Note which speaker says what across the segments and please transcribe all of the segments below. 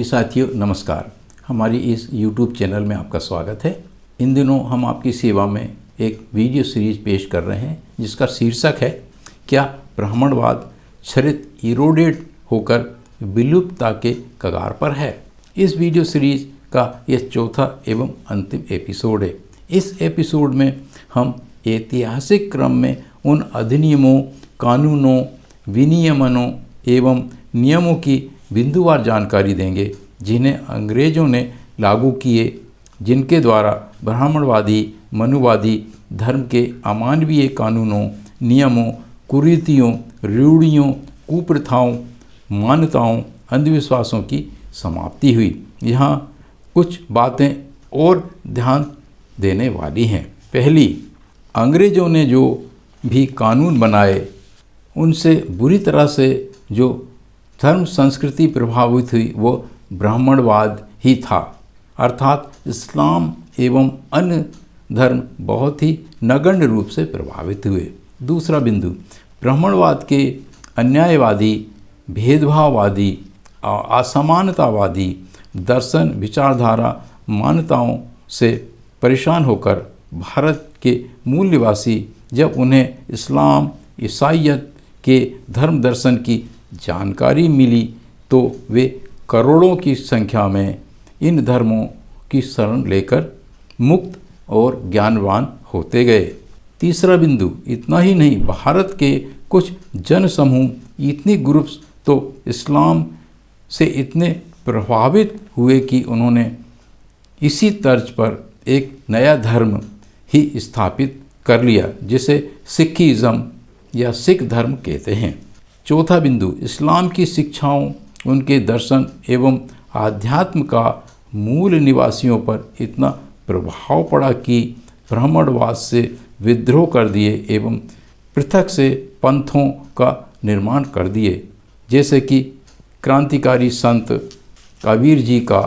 Speaker 1: साथियों नमस्कार। हमारी इस YouTube चैनल में आपका स्वागत है। इन दिनों हम आपकी सेवा में एक वीडियो सीरीज पेश कर रहे हैं जिसका शीर्षक है क्या ब्राह्मणवाद क्षरित इरोडेड होकर विलुप्तता के कगार पर है। इस वीडियो सीरीज का यह चौथा एवं अंतिम एपिसोड है। इस एपिसोड में हम ऐतिहासिक क्रम में उन अधिनियमों, कानूनों, विनियमनों एवं नियमों की बिंदुवार जानकारी देंगे जिन्हें अंग्रेज़ों ने लागू किए, जिनके द्वारा ब्राह्मणवादी मनुवादी धर्म के अमानवीय कानूनों, नियमों, कुरीतियों, रूढ़ियों, कुप्रथाओं, मान्यताओं, अंधविश्वासों की समाप्ति हुई। यहाँ कुछ बातें और ध्यान देने वाली हैं। पहली, अंग्रेज़ों ने जो भी कानून बनाए उनसे बुरी तरह से जो धर्म संस्कृति प्रभावित हुई वो ब्राह्मणवाद ही था, अर्थात इस्लाम एवं अन्य धर्म बहुत ही नगण्य रूप से प्रभावित हुए। दूसरा बिंदु, ब्राह्मणवाद के अन्यायवादी, भेदभाववादी, असमानतावादी दर्शन, विचारधारा, मान्यताओं से परेशान होकर भारत के मूल निवासी जब उन्हें इस्लाम, ईसाईयत के धर्म दर्शन की जानकारी मिली तो वे करोड़ों की संख्या में इन धर्मों की शरण लेकर मुक्त और ज्ञानवान होते गए। तीसरा बिंदु, इतना ही नहीं, भारत के कुछ जनसमूह, इतनी ग्रुप्स तो इस्लाम से इतने प्रभावित हुए कि उन्होंने इसी तर्ज पर एक नया धर्म ही स्थापित कर लिया जिसे सिखिज़्म या सिख धर्म कहते हैं। चौथा बिंदु, इस्लाम की शिक्षाओं, उनके दर्शन एवं आध्यात्म का मूल निवासियों पर इतना प्रभाव पड़ा कि ब्राह्मणवाद से विद्रोह कर दिए एवं पृथक से पंथों का निर्माण कर दिए, जैसे कि क्रांतिकारी संत कबीर जी का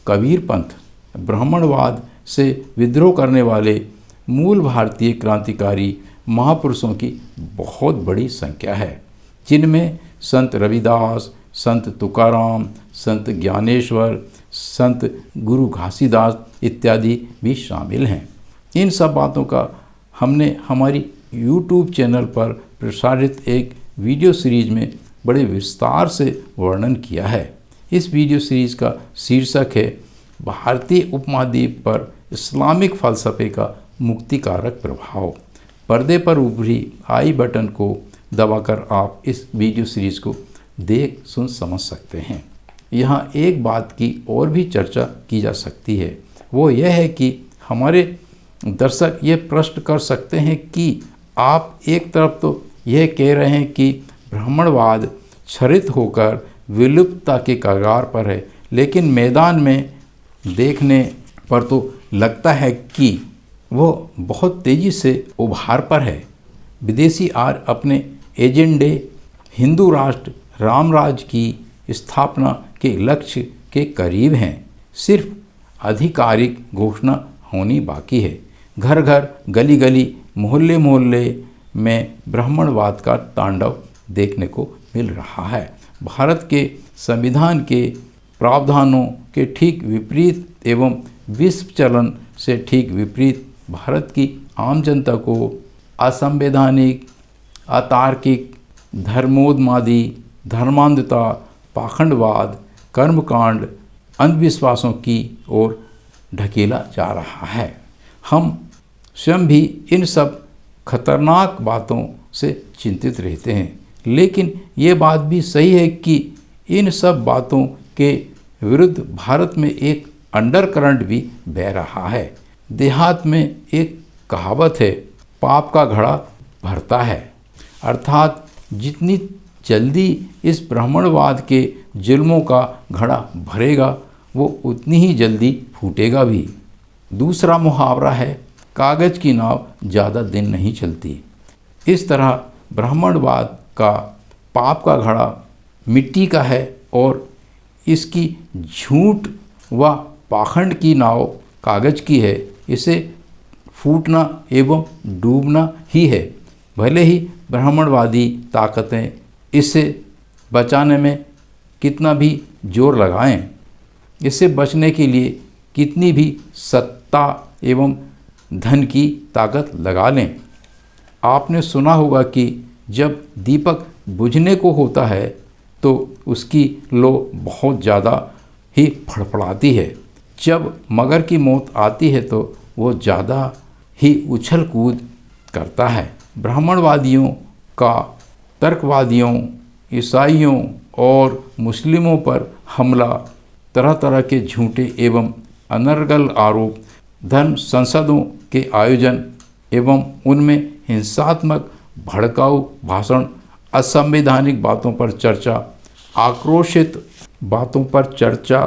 Speaker 1: कबीर पंथ। ब्राह्मणवाद से विद्रोह करने वाले मूल भारतीय क्रांतिकारी महापुरुषों की बहुत बड़ी संख्या है, जिनमें संत रविदास, संत तुकाराम, संत ज्ञानेश्वर, संत गुरु घासीदास इत्यादि भी शामिल हैं। इन सब बातों का हमने हमारी YouTube चैनल पर प्रसारित एक वीडियो सीरीज में बड़े विस्तार से वर्णन किया है। इस वीडियो सीरीज का शीर्षक है भारतीय उपमहाद्वीप पर इस्लामिक फ़लसफ़े का मुक्तिकारक प्रभाव। पर्दे पर उभरी आई बटन को दबाकर आप इस वीडियो सीरीज़ को देख सुन समझ सकते हैं। यहाँ एक बात की और भी चर्चा की जा सकती है, वो यह है कि हमारे दर्शक ये प्रश्न कर सकते हैं कि आप एक तरफ तो यह कह रहे हैं कि ब्राह्मणवाद क्षरित होकर विलुप्तता के कगार पर है, लेकिन मैदान में देखने पर तो लगता है कि वो बहुत तेज़ी से उभार पर है। विदेशी अपने एजेंडे, हिंदू राष्ट्र राम राज्य की स्थापना के लक्ष्य के करीब हैं। सिर्फ आधिकारिक घोषणा होनी बाकी है। घर घर, गली गली, मोहल्ले मोहल्ले में ब्राह्मणवाद का तांडव देखने को मिल रहा है। भारत के संविधान के प्रावधानों के ठीक विपरीत एवं विश्व चलन से ठीक विपरीत भारत की आम जनता को असंवैधानिक, अतार्किक, धर्मोन्मादी, धर्मांधता, पाखंडवाद, कर्मकांड, अंधविश्वासों की ओर ढकेला जा रहा है। हम स्वयं भी इन सब खतरनाक बातों से चिंतित रहते हैं, लेकिन ये बात भी सही है कि इन सब बातों के विरुद्ध भारत में एक अंडरकरंट भी बह रहा है। देहात में एक कहावत है, पाप का घड़ा भरता है, अर्थात जितनी जल्दी इस ब्राह्मणवाद के जुल्मों का घड़ा भरेगा वो उतनी ही जल्दी फूटेगा भी। दूसरा मुहावरा है, कागज़ की नाव ज़्यादा दिन नहीं चलती। इस तरह ब्राह्मणवाद का पाप का घड़ा मिट्टी का है और इसकी झूठ व पाखंड की नाव कागज़ की है। इसे फूटना एवं डूबना ही है। भले ही ब्राह्मणवादी ताकतें इसे बचाने में कितना भी जोर लगाएं, इससे बचने के लिए कितनी भी सत्ता एवं धन की ताकत लगा लें। आपने सुना होगा कि जब दीपक बुझने को होता है तो उसकी लो बहुत ज़्यादा ही फड़फड़ाती है। जब मगर की मौत आती है तो वो ज़्यादा ही उछल कूद करता है। ब्राह्मणवादियों का तर्कवादियों, ईसाइयों और मुस्लिमों पर हमला, तरह तरह के झूठे एवं अनर्गल आरोप, धर्म संसदों के आयोजन एवं उनमें हिंसात्मक भड़काऊ भाषण, असंवैधानिक बातों पर चर्चा, आक्रोशित बातों पर चर्चा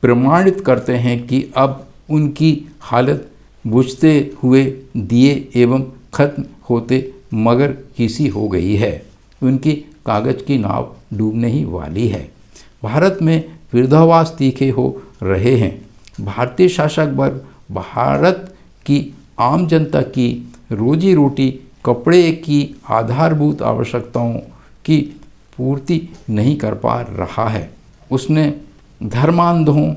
Speaker 1: प्रमाणित करते हैं कि अब उनकी हालत बुझते हुए दिए एवं खत्म होते मगर किसी हो गई है। उनकी कागज की नाव डूबने ही वाली है। भारत में विरोधाभास तीखे हो रहे हैं। भारतीय शासक वर्ग भारत की आम जनता की रोजी रोटी, कपड़े की आधारभूत आवश्यकताओं की पूर्ति नहीं कर पा रहा है। उसने धर्मांधों,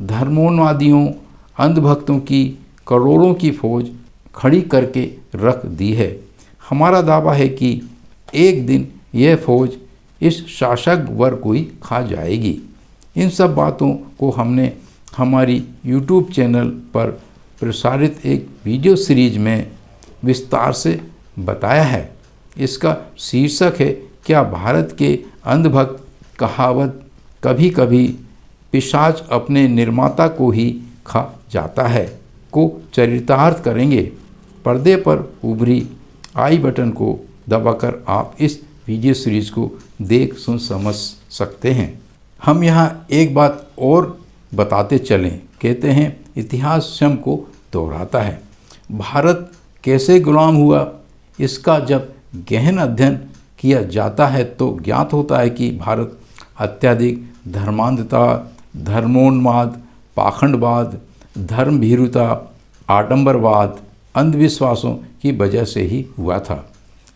Speaker 1: धर्मोन्मादियों, अंधभक्तों की करोड़ों की फौज खड़ी करके रख दी है। हमारा दावा है कि एक दिन यह फौज इस शासक वर्ग को ही खा जाएगी। इन सब बातों को हमने हमारी YouTube चैनल पर प्रसारित एक वीडियो सीरीज में विस्तार से बताया है। इसका शीर्षक है, क्या भारत के अंधभक्त कहावत कभी कभी पिशाच अपने निर्माता को ही खा जाता है को चरितार्थ करेंगे। पर्दे पर उभरी आई बटन को दबाकर आप इस वीडियो सीरीज को देख सुन समझ सकते हैं। हम यहाँ एक बात और बताते चलें। कहते हैं इतिहास स्वयं को दोहराता है। भारत कैसे गुलाम हुआ, इसका जब गहन अध्ययन किया जाता है तो ज्ञात होता है कि भारत अत्यधिक धर्मांधता, धर्मोन्माद, पाखंडवाद, धर्मभीरुता, आडंबरवाद, अंधविश्वासों की वजह से ही हुआ था।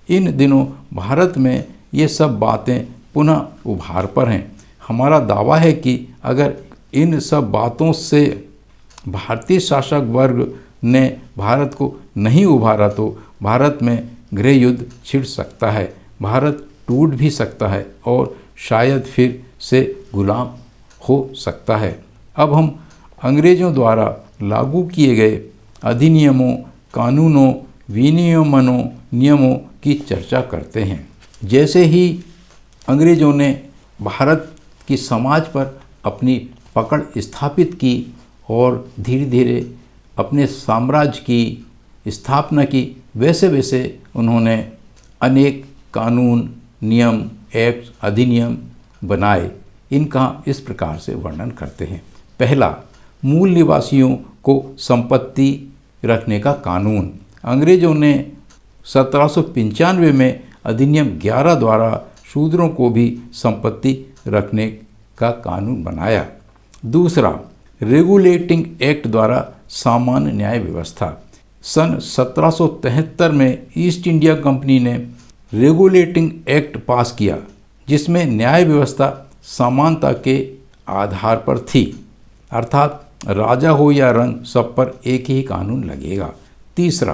Speaker 1: इन दिनों भारत में ये सब बातें पुनः उभार पर हैं। हमारा दावा है कि अगर इन सब बातों से भारतीय शासक वर्ग ने भारत को नहीं उभारा तो भारत में गृह युद्ध छिड़ सकता है, भारत टूट भी सकता है और शायद फिर से गुलाम हो सकता है। अब हम अंग्रेज़ों द्वारा लागू किए गए अधिनियमों, कानूनों, विनियमनों, नियमों की चर्चा करते हैं। जैसे ही अंग्रेज़ों ने भारत की समाज पर अपनी पकड़ स्थापित की और धीरे धीरे अपने साम्राज्य की स्थापना की, वैसे वैसे उन्होंने अनेक कानून, नियम, एक्ट, अधिनियम बनाए। इनका इस प्रकार से वर्णन करते हैं। पहला, मूल निवासियों को संपत्ति रखने का कानून। अंग्रेज़ों ने 1795 में अधिनियम 11 द्वारा शूद्रों को भी संपत्ति रखने का कानून बनाया। दूसरा, रेगुलेटिंग एक्ट द्वारा सामान्य न्याय व्यवस्था। सन 1773 में ईस्ट इंडिया कंपनी ने रेगुलेटिंग एक्ट पास किया, जिसमें न्याय व्यवस्था समानता के आधार पर थी, अर्थात राजा हो या रंग, सब पर एक ही कानून लगेगा। तीसरा,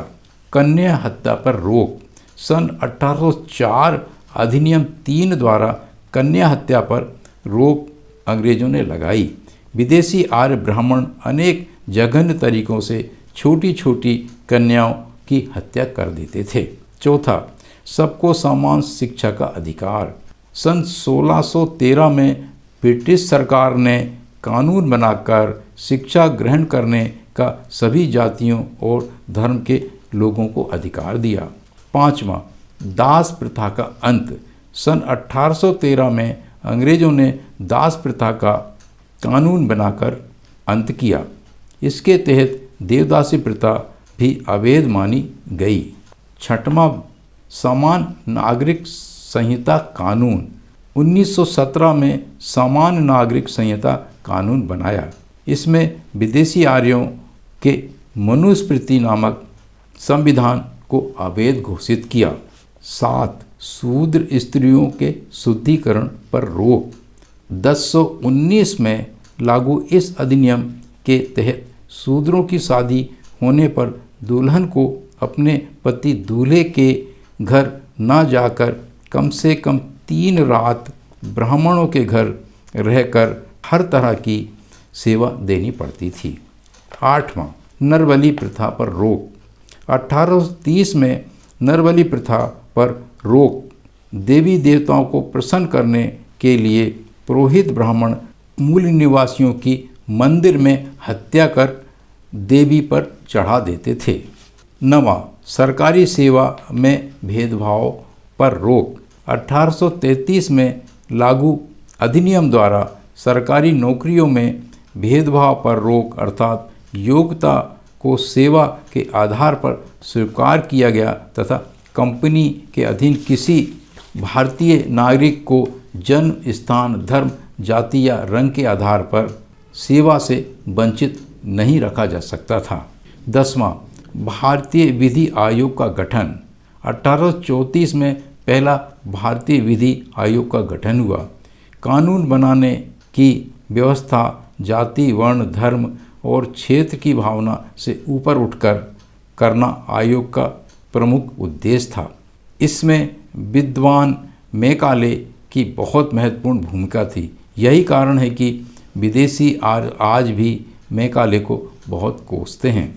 Speaker 1: कन्या हत्या पर रोक। सन 1804 अधिनियम 3 द्वारा कन्या हत्या पर रोक अंग्रेजों ने लगाई। विदेशी आर्य ब्राह्मण अनेक जघन्य तरीकों से छोटी छोटी कन्याओं की हत्या कर देते थे। चौथा, सबको समान शिक्षा का अधिकार। सन 1613 में ब्रिटिश सरकार ने कानून बनाकर शिक्षा ग्रहण करने का सभी जातियों और धर्म के लोगों को अधिकार दिया। पांचवा, दास प्रथा का अंत। सन 1813 में अंग्रेजों ने दास प्रथा का कानून बनाकर अंत किया। इसके तहत देवदासी प्रथा भी अवैध मानी गई। छठवां, समान नागरिक संहिता कानून। 1917 में समान नागरिक संहिता कानून बनाया। इसमें विदेशी आर्यों के मनुस्मृति नामक संविधान को अवैध घोषित किया। 7, शूद्र स्त्रियों के शुद्धिकरण पर रोक। 1019 में लागू इस अधिनियम के तहत शूद्रों की शादी होने पर दुल्हन को अपने पति दूल्हे के घर न जाकर कम से कम 3 रात ब्राह्मणों के घर रहकर हर तरह की सेवा देनी पड़ती थी। 8वां, नरबलि प्रथा पर रोक। 1830 में नरबलि प्रथा पर रोक। देवी देवताओं को प्रसन्न करने के लिए पुरोहित ब्राह्मण मूल निवासियों की मंदिर में हत्या कर देवी पर चढ़ा देते थे। 9वां, सरकारी सेवा में भेदभाव पर रोक। 1833 में लागू अधिनियम द्वारा सरकारी नौकरियों में भेदभाव पर रोक अर्थात योग्यता को सेवा के आधार पर स्वीकार किया गया तथा कंपनी के अधीन किसी भारतीय नागरिक को जन्म स्थान, धर्म, जाति या रंग के आधार पर सेवा से वंचित नहीं रखा जा सकता था। 10वां, भारतीय विधि आयोग का गठन। 1834 में पहला भारतीय विधि आयोग का गठन हुआ। कानून बनाने की व्यवस्था जाति, वर्ण, धर्म और क्षेत्र की भावना से ऊपर उठकर करना आयोग का प्रमुख उद्देश्य था। इसमें विद्वान मैकाले की बहुत महत्वपूर्ण भूमिका थी। यही कारण है कि विदेशी आज भी मैकाले को बहुत कोसते हैं।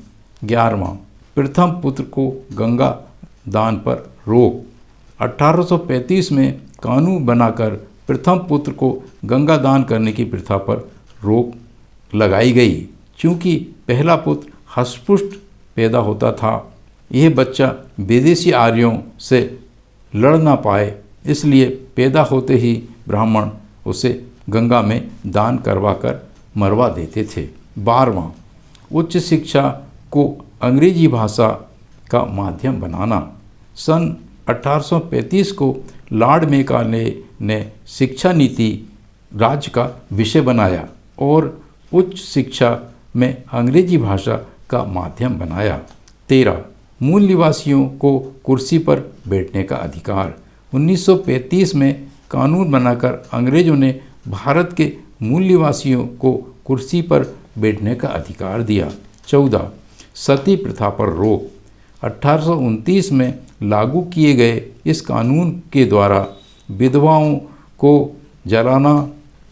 Speaker 1: 11वां, प्रथम पुत्र को गंगा दान पर रोक। 1835 में कानून बनाकर प्रथम पुत्र को गंगा दान करने की प्रथा पर रोक लगाई गई। चूँकि पहला पुत्र हष्टपुष्ट पैदा होता था, यह बच्चा विदेशी आर्यों से लड़ ना पाए, इसलिए पैदा होते ही ब्राह्मण उसे गंगा में दान करवाकर मरवा देते थे। 12वां, उच्च शिक्षा को अंग्रेजी भाषा का माध्यम बनाना। सन 1835 को लॉर्ड मैकाले ने शिक्षा नीति राज्य का विषय बनाया और उच्च शिक्षा में अंग्रेजी भाषा का माध्यम बनाया। 13, मूल निवासियों को कुर्सी पर बैठने का अधिकार। 1935 में कानून बनाकर अंग्रेजों ने भारत के मूल निवासियों को कुर्सी पर बैठने का अधिकार दिया। 14, सती प्रथा पर रोक। 1829 में लागू किए गए इस कानून के द्वारा विधवाओं को जलाना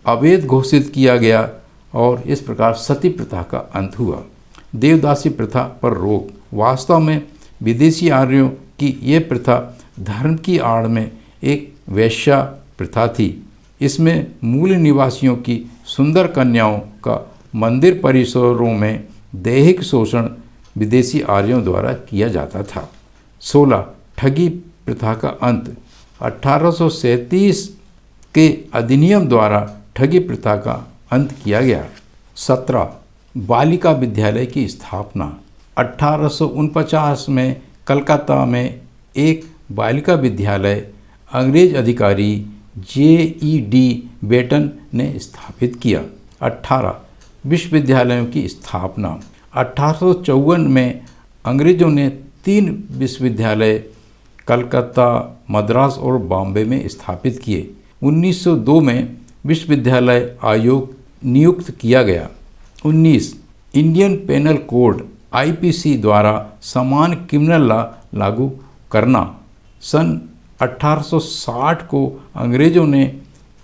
Speaker 1: अवैध घोषित किया गया और इस प्रकार सती प्रथा का अंत हुआ। देवदासी प्रथा पर रोक। वास्तव में विदेशी आर्यों की ये प्रथा धर्म की आड़ में एक वैश्या प्रथा थी। इसमें मूल निवासियों की सुंदर कन्याओं का मंदिर परिसरों में दैहिक शोषण विदेशी आर्यों द्वारा किया जाता था। 16, ठगी प्रथा का अंत। 1837 के अधिनियम द्वारा ठगी प्रथा का अंत किया गया। 17, बालिका विद्यालय की स्थापना। 1849 में कलकत्ता में एक बालिका विद्यालय अंग्रेज अधिकारी J.E.D. बेटन ने स्थापित किया। 18, विश्वविद्यालयों की स्थापना। 1854 में अंग्रेजों ने 3 विश्वविद्यालय कलकत्ता, मद्रास और बॉम्बे में स्थापित किए। 1902 में विश्वविद्यालय आयोग नियुक्त किया गया। 19, इंडियन पेनल कोड IPC द्वारा समान क्रिमिनल लॉ लागू करना। सन 1860 को अंग्रेजों ने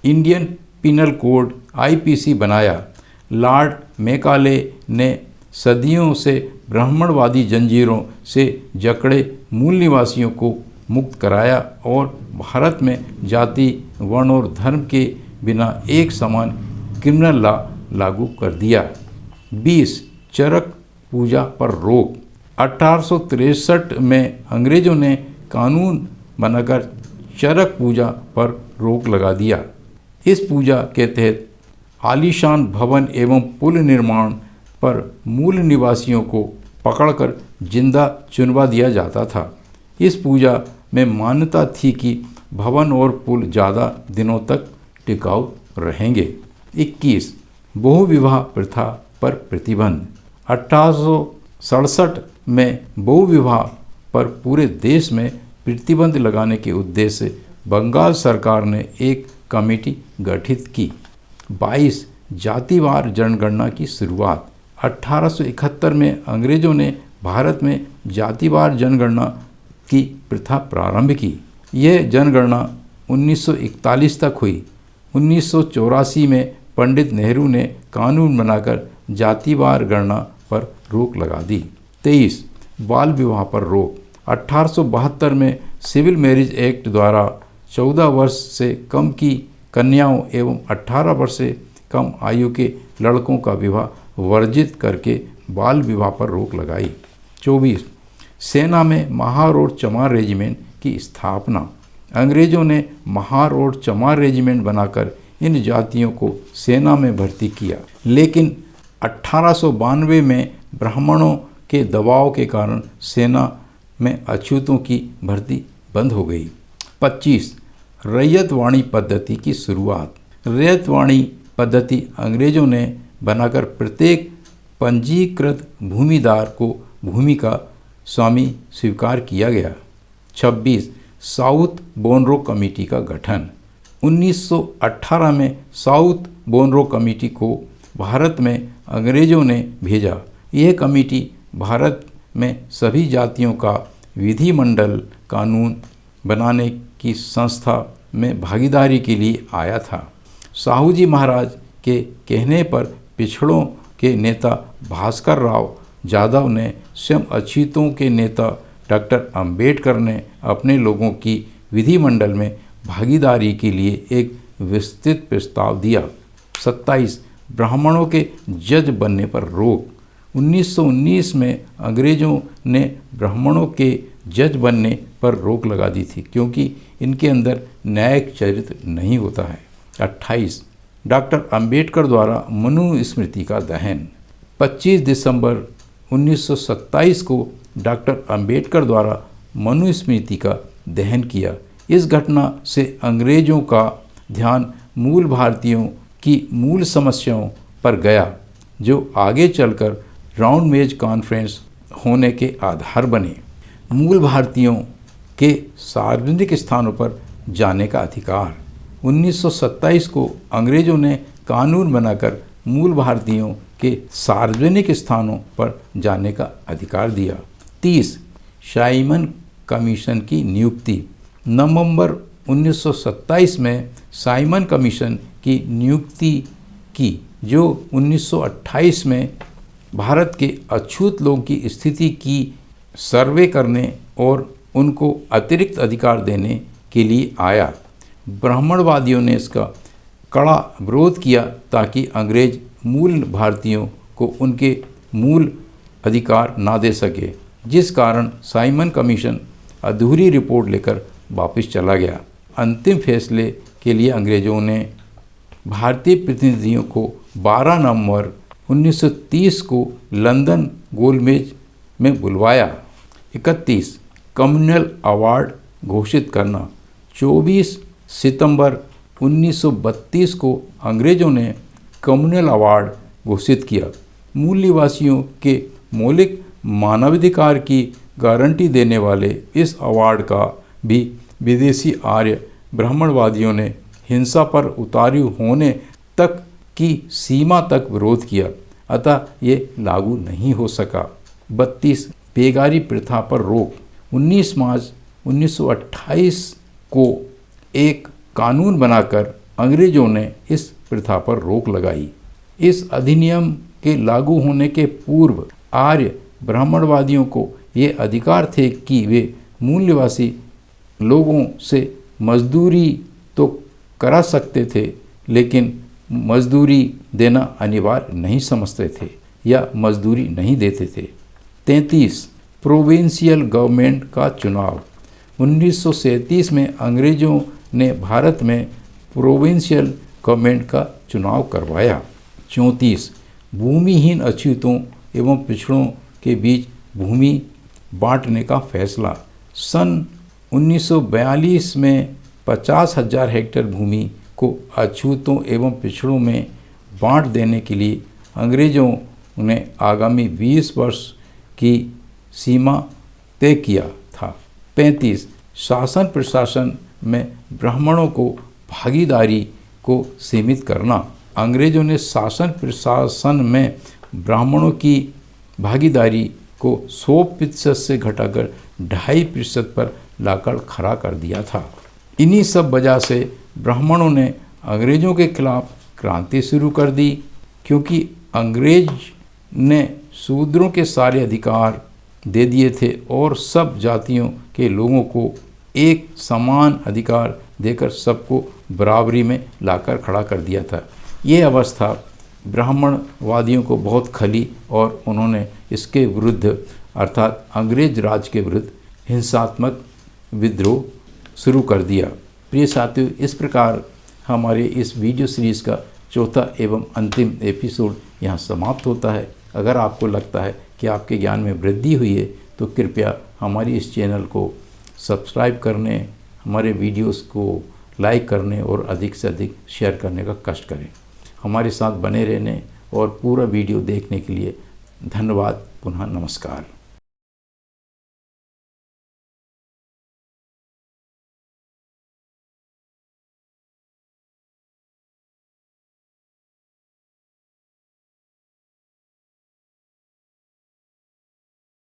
Speaker 1: इंडियन पिनल कोड IPC बनाया। लॉर्ड मैकाले ने सदियों से ब्राह्मणवादी जंजीरों से जकड़े मूल निवासियों को मुक्त कराया और भारत में जाति, वर्ण और धर्म के बिना एक समान क्रिमिनल लॉ लागू कर दिया। 20, चरक पूजा पर रोक। 1863 में अंग्रेजों ने कानून बनाकर चरक पूजा पर रोक लगा दिया। इस पूजा के तहत आलीशान भवन एवं पुल निर्माण पर मूल निवासियों को पकड़कर जिंदा चुनवा दिया जाता था। इस पूजा में मान्यता थी कि भवन और पुल ज़्यादा दिनों तक टिकाऊ रहेंगे। 21, बहुविवाह प्रथा पर प्रतिबंध। 1867 में बहुविवाह पर पूरे देश में प्रतिबंध लगाने के उद्देश्य से बंगाल सरकार ने एक कमेटी गठित की। 22, जातिवार जनगणना की शुरुआत। 1871 में अंग्रेज़ों ने भारत में जातिवार जनगणना की प्रथा प्रारंभ की। यह जनगणना 1941 तक हुई। 1984 में पंडित नेहरू ने कानून बनाकर जातिवार गणना पर रोक लगा दी। 23 बाल विवाह पर रोक। 1872 में सिविल मैरिज एक्ट द्वारा 14 वर्ष से कम की कन्याओं एवं 18 वर्ष से कम आयु के लड़कों का विवाह वर्जित करके बाल विवाह पर रोक लगाई। 24 सेना में महार और चमार रेजिमेंट की स्थापना। अंग्रेज़ों ने महार और चमार रेजिमेंट बनाकर इन जातियों को सेना में भर्ती किया, लेकिन 1892 में ब्राह्मणों के दबाव के कारण सेना में अछूतों की भर्ती बंद हो गई। 25 रैयतवाणी पद्धति की शुरुआत। रैयतवाणी पद्धति अंग्रेज़ों ने बनाकर प्रत्येक पंजीकृत भूमिदार को भूमि का स्वामी स्वीकार किया गया। 26 साउथ बोनरो कमेटी का गठन। 1918 में साउथ बोनरो कमेटी को भारत में अंग्रेज़ों ने भेजा। यह कमेटी भारत में सभी जातियों का विधिमंडल कानून बनाने की संस्था में भागीदारी के लिए आया था। साहूजी महाराज के कहने पर पिछड़ों के नेता भास्कर राव यादव ने स्वयं अछूतों के नेता डॉक्टर अंबेडकर ने अपने लोगों की विधिमंडल में भागीदारी के लिए एक विस्तृत प्रस्ताव दिया। 27 ब्राह्मणों के जज बनने पर रोक। 1919 में अंग्रेज़ों ने ब्राह्मणों के जज बनने पर रोक लगा दी थी, क्योंकि इनके अंदर न्यायिक चरित्र नहीं होता है। 28 डॉक्टर अंबेडकर द्वारा मनुस्मृति का दहन। 25 दिसंबर 1927 को डॉक्टर अंबेडकर द्वारा मनुस्मृति का दहन किया। इस घटना से अंग्रेज़ों का ध्यान मूल भारतीयों की मूल समस्याओं पर गया, जो आगे चलकर राउंड मेज कॉन्फ्रेंस होने के आधार बने। मूल भारतीयों के सार्वजनिक स्थानों पर जाने का अधिकार। 1927 को अंग्रेज़ों ने कानून बनाकर मूल भारतीयों के सार्वजनिक स्थानों पर जाने का अधिकार दिया। 30 साइमन कमीशन की नियुक्ति। नवंबर 1927 में साइमन कमीशन की नियुक्ति की, जो 1928 में भारत के अछूत लोगों की स्थिति की सर्वे करने और उनको अतिरिक्त अधिकार देने के लिए आया। ब्राह्मणवादियों ने इसका कड़ा विरोध किया ताकि अंग्रेज मूल भारतीयों को उनके मूल अधिकार ना दे सके, जिस कारण साइमन कमीशन अधूरी रिपोर्ट लेकर वापस चला गया। अंतिम फैसले के लिए अंग्रेज़ों ने भारतीय प्रतिनिधियों को 12 नवंबर 1930 को लंदन गोलमेज में बुलवाया। 31 कम्युनल अवार्ड घोषित करना। 24 सितंबर 1932 को अंग्रेज़ों ने कम्युनल अवार्ड घोषित किया। मूल निवासियों के मौलिक मानवाधिकार की गारंटी देने वाले इस अवार्ड का भी विदेशी आर्य ब्राह्मणवादियों ने हिंसा पर उतारू होने तक की सीमा तक विरोध किया, अतः ये लागू नहीं हो सका। 32 बेगारी प्रथा पर रोक। 19 मार्च 1928 को एक कानून बनाकर अंग्रेज़ों ने इस प्रथा पर रोक लगाई। इस अधिनियम के लागू होने के पूर्व आर्य ब्राह्मणवादियों को ये अधिकार थे कि वे मूल निवासी लोगों से मजदूरी तो करा सकते थे, लेकिन मजदूरी देना अनिवार्य नहीं समझते थे या मजदूरी नहीं देते थे। 33 प्रोविंशियल गवर्नमेंट का चुनाव। 1937 में अंग्रेज़ों ने भारत में प्रोविंशियल गवर्नमेंट का चुनाव करवाया। 34 भूमिहीन अछूतों एवं पिछड़ों के बीच भूमि बांटने का फैसला। सन 1942 में 50,000 हेक्टेयर भूमि को अछूतों एवं पिछड़ों में बांट देने के लिए अंग्रेज़ों ने आगामी 20 वर्ष की सीमा तय किया था। 35 शासन प्रशासन में ब्राह्मणों को भागीदारी को सीमित करना। अंग्रेज़ों ने शासन प्रशासन में ब्राह्मणों की भागीदारी को 100% से घटाकर 2.5% पर लाकर खड़ा कर दिया था। इन्हीं सब वजह से ब्राह्मणों ने अंग्रेज़ों के खिलाफ क्रांति शुरू कर दी, क्योंकि अंग्रेज ने शूद्रों के सारे अधिकार दे दिए थे और सब जातियों के लोगों को एक समान अधिकार देकर सबको बराबरी में लाकर खड़ा कर दिया था। ये अवस्था ब्राह्मणवादियों को बहुत खली और उन्होंने इसके विरुद्ध अर्थात अंग्रेज राज के विरुद्ध हिंसात्मक विद्रोह शुरू कर दिया। प्रिय साथियों, इस प्रकार हमारे इस वीडियो सीरीज़ का चौथा एवं अंतिम एपिसोड यहाँ समाप्त होता है। अगर आपको लगता है कि आपके ज्ञान में वृद्धि हुई है तो कृपया हमारी इस चैनल को सब्सक्राइब करने, हमारे वीडियोस को लाइक करने और अधिक से अधिक शेयर करने का कष्ट करें। हमारे साथ बने रहने और पूरा वीडियो देखने के लिए धन्यवाद। पुनः नमस्कार।